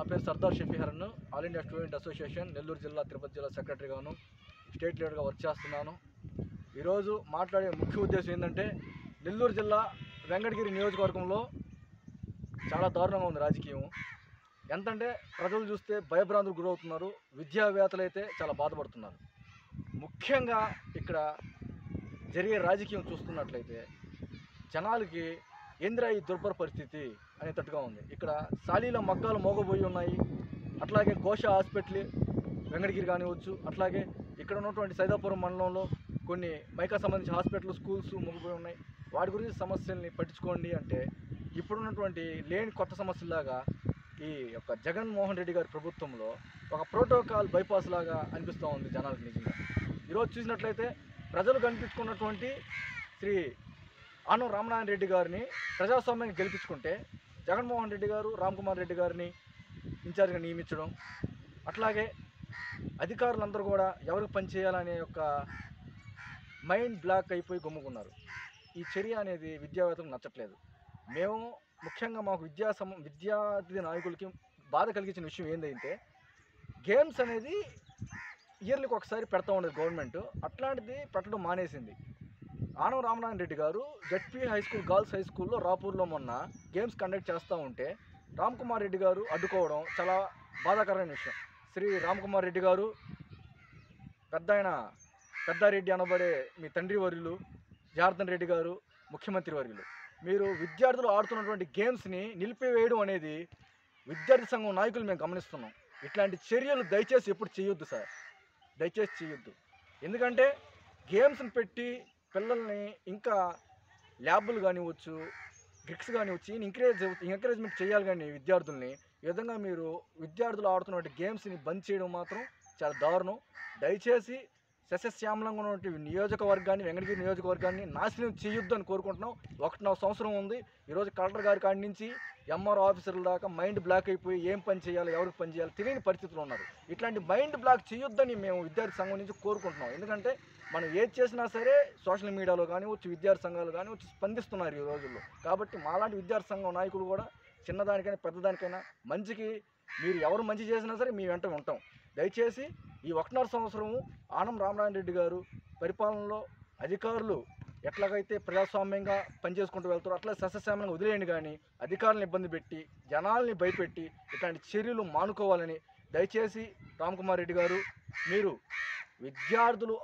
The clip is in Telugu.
పేరు Sardar Shafiharan. All India student association Nellore జిల్లా, తిరుపతి జిల్లా సెక్రటరీగాను, స్టేట్ లీడర్గా వర్క్ చేస్తున్నాను. ఈరోజు మాట్లాడే ముఖ్య ఉద్దేశం ఏంటంటే, నెల్లూరు జిల్లా వెంకటగిరి నియోజకవర్గంలో చాలా దారుణంగా ఉంది రాజకీయం. ఎంతంటే ప్రజలు చూస్తే భయభ్రాంతులకు గురవుతున్నారు, విద్యావేత్తలు అయితే చాలా బాధపడుతున్నారు. ముఖ్యంగా ఇక్కడ జరిగే రాజకీయం చూస్తున్నట్లయితే జనాలకి ఏందిరా ఈ దుర్భర పరిస్థితి అనేటట్టుగా ఉంది. ఇక్కడ సాలీల మగ్గాలు మోగబోయి ఉన్నాయి. అట్లాగే ఘోష హాస్పిటల్ వెంకటగిరి కానివచ్చు, అట్లాగే ఇక్కడ ఉన్నటువంటి సైదాపురం మండలంలో కొన్ని మైకా సంబంధించిన హాస్పిటల్, స్కూల్స్ మోగబోయి ఉన్నాయి. వాటి గురించి సమస్యల్ని పట్టించుకోండి అంటే ఇప్పుడున్నటువంటి లేని కొత్త సమస్యలాగా ఈ యొక్క జగన్మోహన్ రెడ్డి గారి ప్రభుత్వంలో ఒక ప్రోటోకాల్ బైపాస్ లాగా అనిపిస్తూ ఉంది జనాలకు. నిజంగా ఈరోజు చూసినట్లయితే ప్రజలు కనిపించుకున్నటువంటి శ్రీ ఆనం రామనారాయణ రెడ్డి గారిని ప్రజాస్వామ్యాన్ని గెలిపించుకుంటే జగన్మోహన్ రెడ్డి గారు రామ్ కుమార్ రెడ్డి గారిని ఇన్ఛార్జ్గా నియమించడం, అట్లాగే అధికారులందరూ కూడా ఎవరికి పనిచేయాలనే యొక్క మైండ్ బ్లాక్ అయిపోయి గమ్ముకున్నారు. ఈ చర్య అనేది విద్యావేత్తలకు నచ్చట్లేదు. మేము ముఖ్యంగా మాకు విద్యార్థి నాయకులకి బాధ కలిగించిన విషయం ఏంటంటే, గేమ్స్ అనేది ఇయర్లీకి ఒకసారి పెడతా ఉండేది గవర్నమెంట్, అట్లాంటిది పెట్టడం మానేసింది. ఆనం రామనారాయణ రెడ్డి గారు ZP high school, girls high స్కూల్లో రాపూర్లో మొన్న గేమ్స్ కండక్ట్ చేస్తూ ఉంటే రామ్ కుమార్ రెడ్డి గారు అడ్డుకోవడం చాలా బాధాకరమైన విషయం. శ్రీ రామ్ కుమార్ రెడ్డి గారు పెద్దారెడ్డి అనబడే మీ తండ్రి వర్యులు జనార్దన్ రెడ్డి గారు ముఖ్యమంత్రి వర్యులు, మీరు విద్యార్థులు ఆడుతున్నటువంటి గేమ్స్ని నిలిపివేయడం అనేది విద్యార్థి సంఘం నాయకులు మేము గమనిస్తున్నాం. ఇట్లాంటి చర్యలు దయచేసి ఎప్పుడు చేయొద్దు సార్, దయచేసి చేయొద్దు. ఎందుకంటే గేమ్స్ని పెట్టి పిల్లల్ని ఇంకా ల్యాబులు కానివచ్చు, ట్రిక్స్ కానివచ్చు ఎంకరేజ్మెంట్ చేయాలి. కానీ విద్యార్థుల్ని ఈ విధంగా మీరు విద్యార్థులు ఆడుతున్నటువంటి గేమ్స్ని బంద్ చేయడం మాత్రం చాలా దారుణం. దయచేసి సస్యశ్యామలంగా ఉన్నటువంటి నియోజకవర్గాన్ని, వెంకటగిరి నియోజకవర్గాన్ని నాశనం చేయొద్దు అని కోరుకుంటున్నాం. 1.5 సంవత్సరం ఉంది. ఈరోజు కలెక్టర్ గారి కాడి నుంచి ఎంఆర్ఓ ఆఫీసర్ల దాకా మైండ్ బ్లాక్ అయిపోయి ఏం పని చేయాలి, ఎవరికి పని చేయాలి తెలియని పరిస్థితులు ఉన్నారు. ఇట్లాంటి మైండ్ బ్లాక్ చేయొద్దని మేము విద్యార్థి సంఘం నుంచి కోరుకుంటున్నాం. ఎందుకంటే మనం ఏది చేసినా సరే సోషల్ మీడియాలో కానివచ్చు, విద్యార్థి సంఘాలు కానివచ్చు స్పందిస్తున్నారు ఈ రోజుల్లో. కాబట్టి మాలాంటి విద్యార్థి సంఘం నాయకులు కూడా చిన్నదానికైనా పెద్దదానికైనా మంచికి, మీరు ఎవరు మంచి చేసినా సరే మీ వెంట ఉంటాం. దయచేసి ఈ 1.5 సంవత్సరము ఆనం రామనారాయణ రెడ్డి గారు పరిపాలనలో అధికారులు ఎట్లాగైతే ప్రజాస్వామ్యంగా పనిచేసుకుంటూ వెళ్తారో అట్లా సస్యశ్యామలంగా వదిలేయండి. కానీ అధికారులను ఇబ్బంది పెట్టి జనాల్ని భయపెట్టి ఇట్లాంటి చర్యలు మానుకోవాలని దయచేసి రామ్ కుమార్ రెడ్డి గారు, మీరు విద్యార్థులు